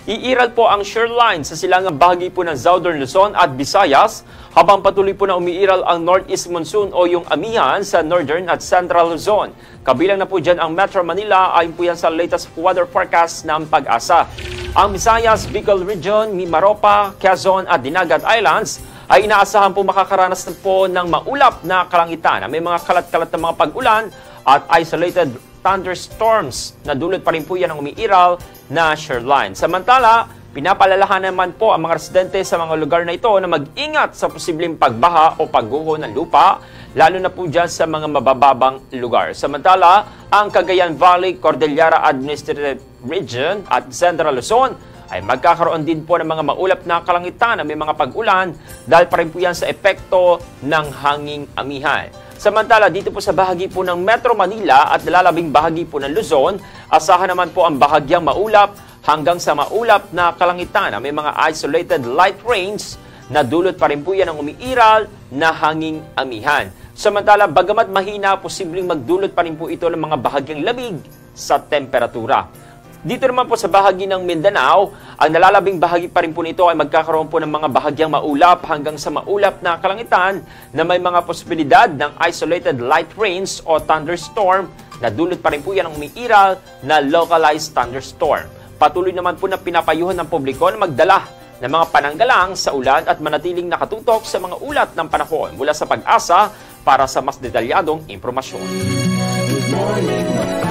Iiral po ang shoreline sa silangang bahagi po ng Southern Luzon at Visayas habang patuloy po na umiiral ang Northeast Monsoon o yung amihan sa Northern at Central Luzon. Kabilang na po dyan ang Metro Manila ayon po yan sa latest weather forecast ng Pag-asa. Ang Visayas, Bicol Region, Mimaropa, Quezon at Dinagat Islands ay inaasahan po makakaranas na po ng maulap na kalangitan. May mga kalat-kalat na mga pag-ulan at isolated thunderstorms na dulot pa rin po yan ang umiiral na shoreline. Samantala, pinapalalahanan naman po ang mga residente sa mga lugar na ito na mag-ingat sa posibleng pagbaha o pagguho ng lupa, lalo na po dyan sa mga mabababang lugar. Samantala, ang Cagayan Valley, Cordillera Administrative Region at Central Luzon ay magkakaroon din po ng mga maulap na kalangitan na may mga pag-ulan dahil pa rin po yan sa epekto ng hanging amihan. Samantala, dito po sa bahagi po ng Metro Manila at nalalabing bahagi po ng Luzon, asahan naman po ang bahagyang maulap hanggang sa maulap na kalangitan. May mga isolated light rains na dulot pa rin po yan ang umiiral na hanging amihan. Samantala, bagamat mahina, posibleng magdulot pa rin po ito ng mga bahagyang lamig sa temperatura. Dito naman po sa bahagi ng Mindanao, ang nalalabing bahagi pa rin po nito ay magkakaroon po ng mga bahagyang maulap hanggang sa maulap na kalangitan na may mga posibilidad ng isolated light rains o thunderstorm na dulot pa rin po yan ang umiiral na localized thunderstorm. Patuloy naman po na pinapayuhan ng publiko na magdala ng mga pananggalang sa ulan at manatiling nakatutok sa mga ulat ng panahon mula sa Pag-asa para sa mas detalyadong impormasyon. Good morning.